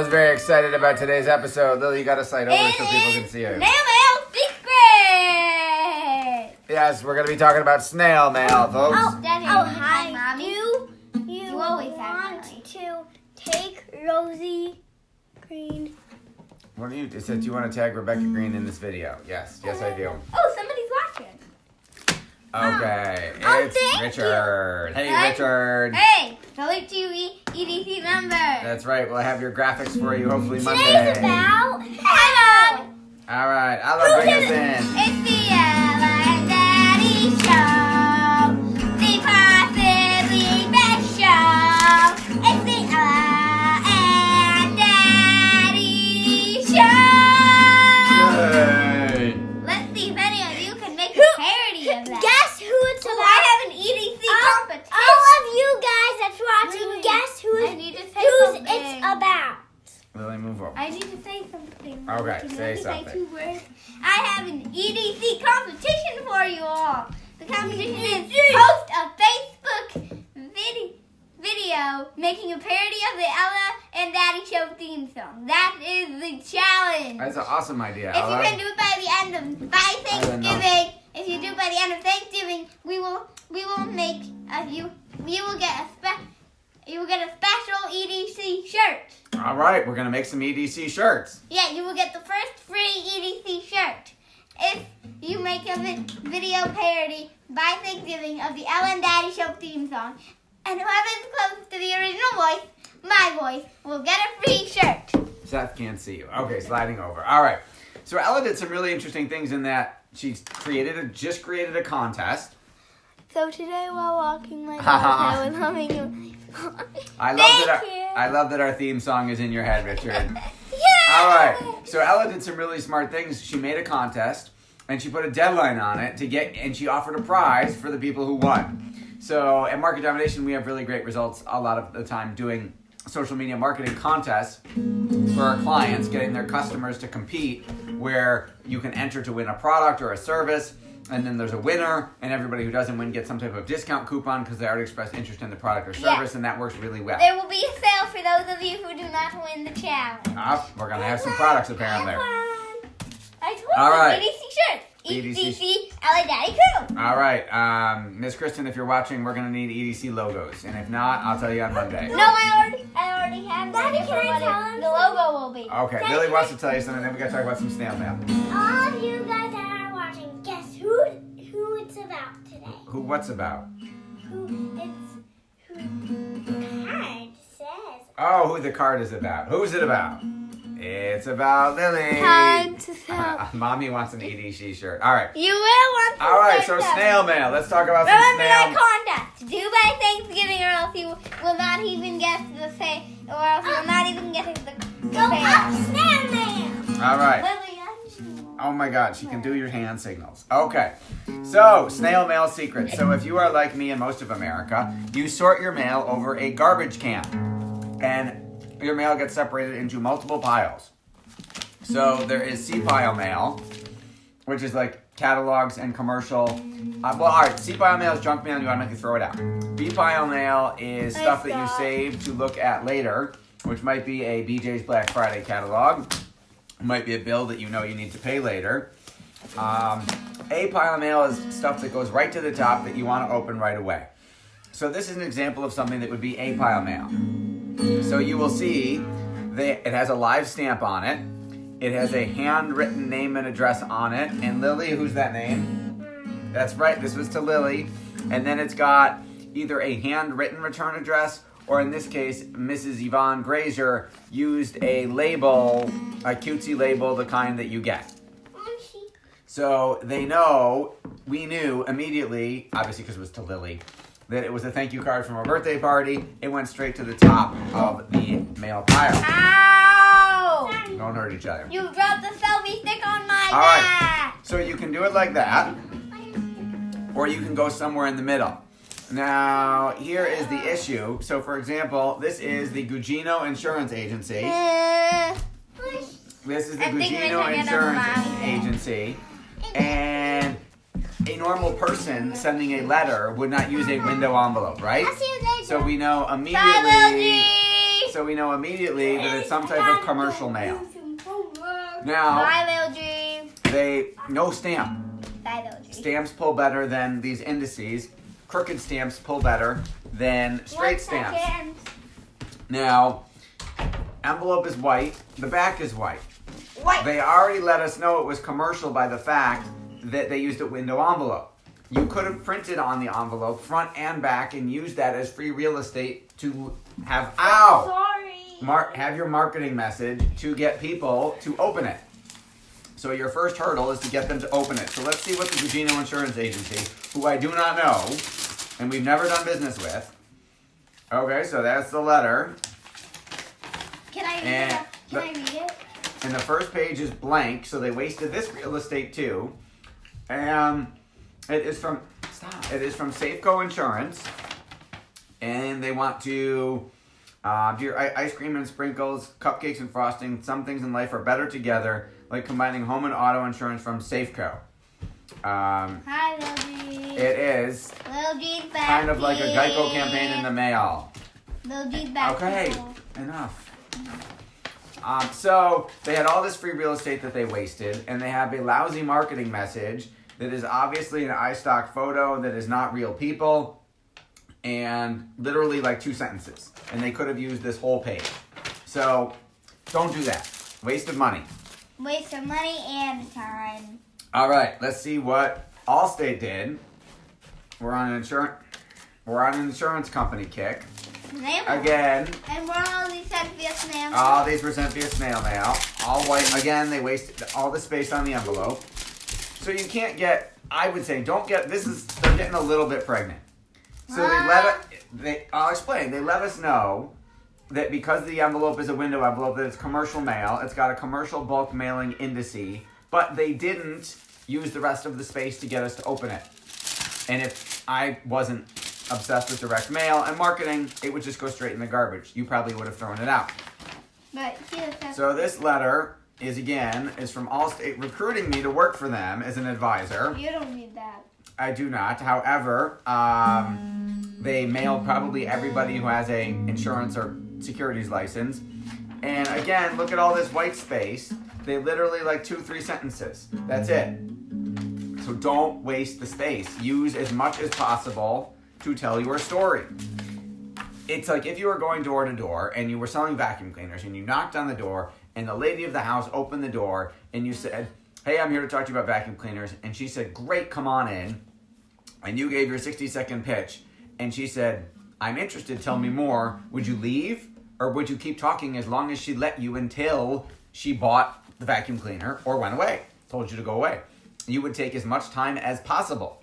very excited about today's episode. Lily, you got to slide over so people can see you. Snail mail secret. Yes, we're going to be talking about snail mail, folks. Daddy, hi, Mommy. You always want have to take Rosie Green. What do you? It said you want to tag Rebecca Green in this video. Yes, I do. Oh, somebody's watching. Okay, it's thank Richard. Hey, Hi. Richard. Hey, select to EDC number. That's right. We'll have your graphics for you hopefully Monday. Today's about Hi, Mom. All right, I'll bring us in. It's the Ella and Daddy Show. The possibly best show. It's the Ella and Daddy Show. Hey. Let's see if any of you can make a parody of that. Guess who it's So about? I have an EDC competition. All of you guys that's watching, Really? guess I who's need to say who's something. it's about. Lily, move over. I need to say something. Okay, Can say I just something. Say 2 words? I have an EDC competition for you all. The competition is post a Facebook video making a parody of the Ella and Daddy Show theme song. That is the challenge. That's an awesome idea. If you Ella. can do it by the end of Thanksgiving, if you do it by the end of Thanksgiving, we will make you will get a special EDC shirt. All right, we're gonna make some EDC shirts. Yeah, you will get the first free EDC shirt if you make a video parody by Thanksgiving of the Ella and Daddy Show theme song. And whoever's close to the original voice, my voice, will get a free shirt. Seth can't see you. Okay, sliding over. All right. So Ella did some really interesting things in that she just created a contest. So today while walking my dog, I was humming. I love that our theme song is in your head, Richard. Yeah! All right. So Ella did some really smart things. She made a contest and she put a deadline on it and she offered a prize for the people who won. So at Market Domination, we have really great results a lot of the time doing social media marketing contests for our clients, getting their customers to compete where you can enter to win a product or a service. And then there's a winner, and everybody who doesn't win gets some type of discount coupon because they already expressed interest in the product or service, and that works really well. There will be a sale for those of you who do not win the challenge. We're going to have some products apparently. I told All you, right. EDC shirt. EDC. EDC Ella Daddy Crew. All right, Miss Kristen, if you're watching, we're going to need EDC logos. And if not, I'll tell you on Monday. No, I already have Daddy, that. can I tell him The logo will be. Okay, Lily wants to tell you something, then we got to talk about some snail mail. All of you guys that are watching, guess who it's about today? Who, what's about? Who the card says. Oh, who the card is about. Who's it about? It's about Lily. Time to tell. Mommy wants an EDC shirt. All right. You will want to. All right, so snail mail. Let's talk about some Remember snail that contest. Do by Thanksgiving, or else you will not even get the say, or else you will not even get the Go up, payout. snail mail. All right. Lily, Oh my God, she can do your hand signals. Okay, so snail mail secret. So if you are like me and most of America, you sort your mail over a garbage can, and your mail gets separated into multiple piles. So there is C pile mail, which is like catalogs and commercial. All right, C pile mail is junk mail, and you automatically throw it out. B pile mail is stuff that you save to look at later, which might be a BJ's Black Friday catalog. It might be a bill that you know you need to pay later. A pile of mail is stuff that goes right to the top that you want to open right away. So this is an example of something that would be a pile mail. So you will see that it has a live stamp on it. It has a handwritten name and address on it. And Lily, who's that name? That's right, this was to Lily. And then it's got either a handwritten return address, or in this case, Mrs. Yvonne Grazer used a label, a cutesy label, the kind that you get. So we knew immediately, obviously because it was to Lily, that it was a thank you card from a birthday party. It went straight to the top of the mail pile. Ow! Don't hurt each other. You dropped the selfie stick on my All right. back. So you can do it like that, or you can go somewhere in the middle. Now, here is the issue. So, for example, this is the Gugino Insurance Agency. This is the I think Gugino we're gonna Insurance Mommy. Agency. And a normal person sending a letter would not use a window envelope, right? I'll see you later. So we know Bye, immediately. Lily. so we know immediately that it's some type of commercial mail. Now, Bye, Lil G. no stamp. Bye, Lil G. Stamps pull better than these indices. Crooked stamps pull better than straight 1 stamps. second. Now, envelope is white. The back is white. White. They already let us know it was commercial by the fact that they used a window envelope. You could have printed on the envelope front and back and used that as free real estate to have have your marketing message to get people to open it. So your first hurdle is to get them to open it. So let's see what the Gugino Insurance Agency, who I do not know and we've never done business with. Okay, so that's the letter. Can I read it? And the first page is blank, so they wasted this real estate too. And it is from Safeco Insurance, and they want to do your ice cream and sprinkles, cupcakes and frosting. Some things in life are better together, like combining home and auto insurance from Safeco. Hi, Lil G. It is Lil G's back. kind of like a Geico campaign in the mail. Lil G's back. Okay, enough. So they had all this free real estate that they wasted, and they have a lousy marketing message that is obviously an iStock photo that is not real people, and literally like 2 sentences. And they could have used this whole page. So don't do that. Wasted money. Waste of money and time. All right, let's see what Allstate did. We're on an insurance company kick. Again. And we're all these sent via snail. All these were sent via snail mail. All white. Again, they wasted all the space on the envelope. So you can't get, I would say, don't get, they're getting a little bit pregnant. So I'll explain. They let us know that because the envelope is a window envelope, that it's commercial mail. It's got a commercial bulk mailing indice, but they didn't use the rest of the space to get us to open it. And if I wasn't obsessed with direct mail and marketing, it would just go straight in the garbage. You probably would have thrown it out. But so this letter is from Allstate recruiting me to work for them as an advisor. You don't need that. I do not. However, they mailed probably everybody who has a insurance or securities license. And again, look at all this white space. They literally like 2-3 sentences. That's it. So don't waste the space. Use as much as possible to tell your story. It's like if you were going door to door and you were selling vacuum cleaners and you knocked on the door and the lady of the house opened the door and you said, "Hey, I'm here to talk to you about vacuum cleaners." And she said, "Great, come on in." And you gave your 60-second pitch and she said, "I'm interested, tell me more." Would you leave or would you keep talking as long as she let you until she bought the vacuum cleaner or went away, told you to go away? You would take as much time as possible.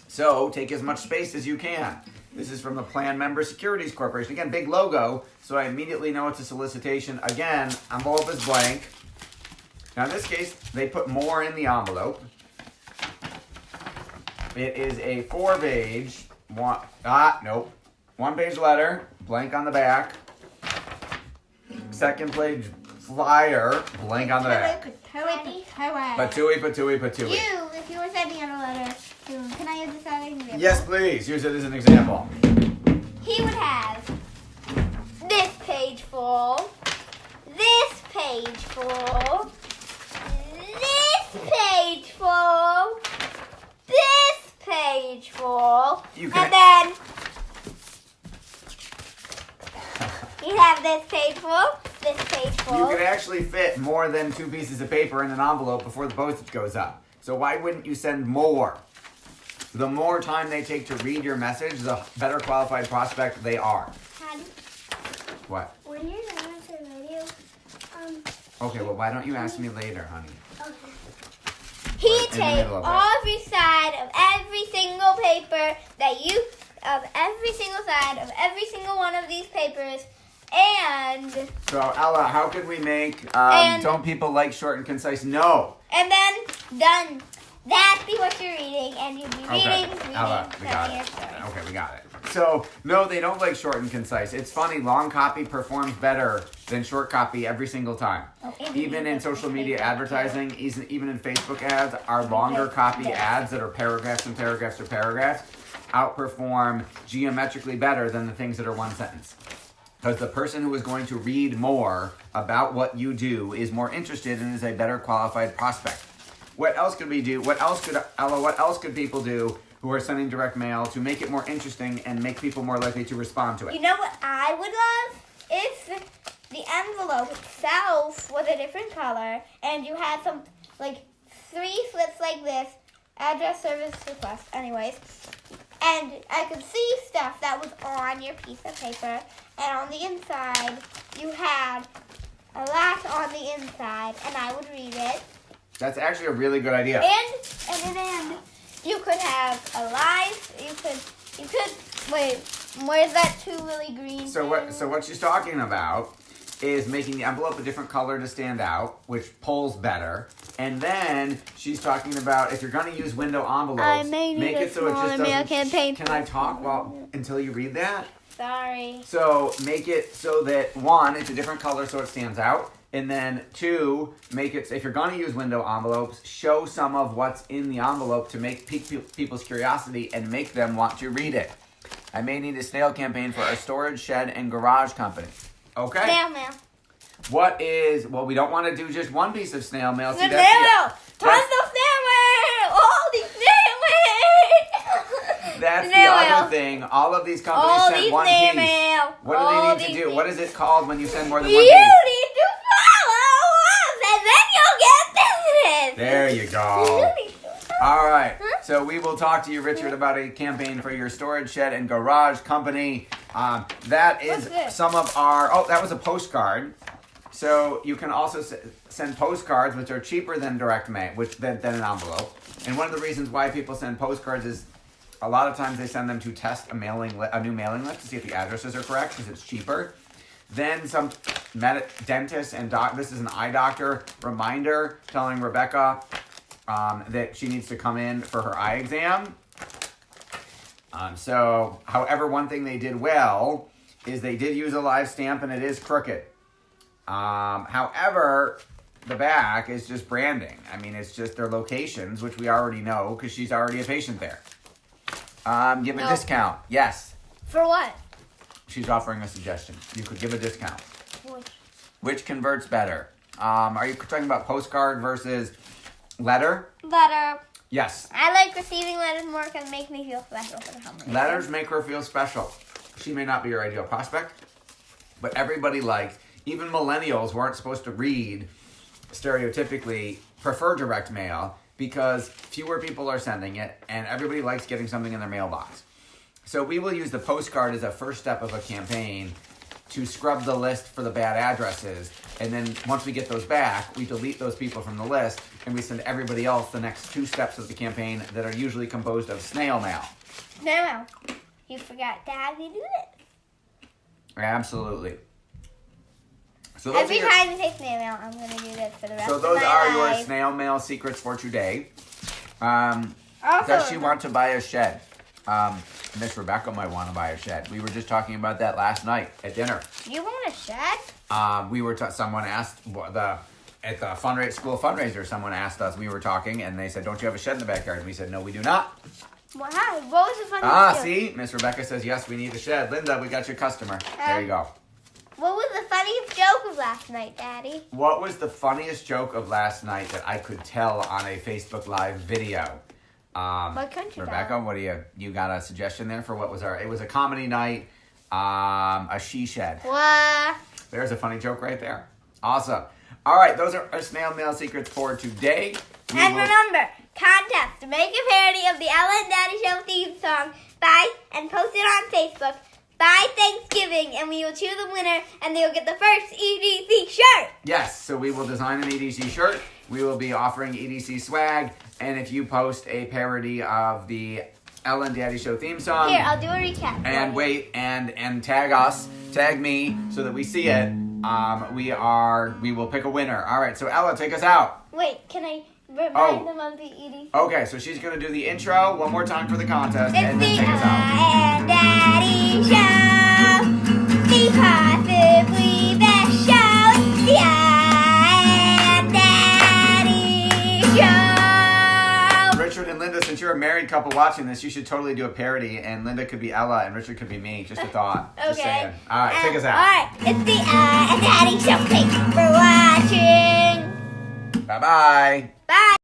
So take as much space as you can. This is from the Plan Member Securities Corporation. Again, big logo, so I immediately know it's a solicitation. Again, envelope is blank. Now in this case, they put more in the envelope. It is a 4-page, one-page letter, blank on the back. Second page flyer, blank on the back. Patui. You, if you were sending out a letter, can I use this as an example? Yes, please. Use it as an example. He would have this page full, this page full, this page full, this page full, and then you'd have this page full, this page full. You could actually fit more than 2 pieces of paper in an envelope before the postage goes up. So why wouldn't you send more? The more time they take to read your message, the better qualified prospect they are. Honey, What? when you're done with the video, Okay, well, why don't you ask me later, honey? okay. He'd In the take middle of it. every side of every single paper of every single side of every single one of these papers, and So, Ella, how could we make, And- don't people like short and concise? No. then done. That'd be what you're reading, and you'd be Okay, reading, Ella, we got telling your it. story. Okay, we got it. So, no, they don't like short and concise. It's funny, long copy performs better than short copy every single time. Oh, Even in social media advertising, even in Facebook ads, our longer copy ads that are paragraphs and paragraphs or paragraphs outperform geometrically better than the things that are one sentence. Because the person who is going to read more about what you do is more interested and is a better qualified prospect. What else could we do? What else could people do who are sending direct mail to make it more interesting and make people more likely to respond to it? You know what I would love? If the envelope itself was a different color and you had some, like, 3 slips like this, address, service, request, anyways, and I could see stuff that was on your piece of paper, and on the inside, you had a lot on the inside, and I would read it. That's actually a really good idea. And you could have a live, you could, wait, where's that 2 really green So what she's talking about is making the envelope a different color to stand out, which pulls better. And then she's talking about if you're going to use window envelopes, make it so it just doesn't. Can I talk until you read that? Sorry. So make it so that 1, it's a different color so it stands out. And then 2, make it, if you're going to use window envelopes, show some of what's in the envelope to pique people's curiosity and make them want to read it. I may need a snail campaign for a storage shed and garage company. Okay. Snail mail. We don't want to do just one piece of snail mail. The snail mail. Tons of snail mail. All these snail mail. That's snail the mail. other thing. All of these companies send one snail piece. Mail. What do they need to do? What is it called when you send more than You one piece? need to follow us, and then you'll get business. There you go. All right. So we will talk to you, Richard, about a campaign for your storage shed and garage company. That is some of our... Oh, that was a postcard. So you can also send postcards, which are cheaper than direct mail, than an envelope. And one of the reasons why people send postcards is a lot of times they send them to test a new mailing list to see if the addresses are correct because it's cheaper. Then some dentist and this is an eye doctor reminder telling Rebecca that she needs to come in for her eye exam. However, one thing they did well is they did use a live stamp and it is crooked. However, the back is just branding. I mean, it's just their locations, which we already know because she's already a patient there. Give a discount. Yes. For what? She's offering a suggestion. You could give a discount. Which converts better? Are you talking about postcard versus letter? Letter. Yes. I like receiving letters more because it makes me feel special for the company. Letters make her feel special. She may not be your ideal prospect, but everybody likes, even millennials weren't supposed to read, stereotypically, prefer direct mail because fewer people are sending it and everybody likes getting something in their mailbox. So we will use the postcard as a first step of a campaign to scrub the list for the bad addresses. And then once we get those back, we delete those people from the list and we send everybody else the next 2 steps of the campaign that are usually composed of snail mail. Snail mail. You forgot to have me do this. Absolutely. So Every time you say snail mail, I'm going to do this for the rest of my life. So those are your snail mail secrets for today. Does she want to buy a shed? Miss Rebecca might want to buy a shed. We were just talking about that last night at dinner. You want a shed? Someone asked at the school fundraiser. Someone asked us. We were talking, and they said, "Don't you have a shed in the backyard?" And we said, "No, we do not." Why? What was the funniest joke? See, Miss Rebecca says, "Yes, we need a shed." Linda, we got your customer. There you go. What was the funniest joke of last night, Daddy? What was the funniest joke of last night that I could tell on a Facebook Live video? What country? Rebecca, what do you got a suggestion there for what was it was a comedy night, a she shed. What? There's a funny joke right there. Awesome. All right, those are our snail mail secrets for today. Remember, contest to make a parody of the Ellen and Daddy Show theme song and post it on Facebook by Thanksgiving, and we will choose a winner, and they will get the first EDC shirt. Yes, so we will design an EDC shirt. We will be offering EDC swag, and if you post a parody of the Ellen and Daddy Show theme song. Here, I'll do a recap. And wait, and tag me, so that we see it. We will pick a winner. All right, so Ella, take us out. Wait, can I remind them of the EDC? Okay, so she's gonna do the intro one more time for the contest, It's and the then take us out. Ellen and Daddy Show, the possibly best show. It's the Ellen and Daddy Show. Richard and Linda, since you're a married couple watching this, you should totally do a parody, and Linda could be Ella, and Richard could be me. Just a thought. Just Okay. saying. All right, take us out. Alright, it's the Daddy Show. Thank you for watching. Bye-bye. Bye.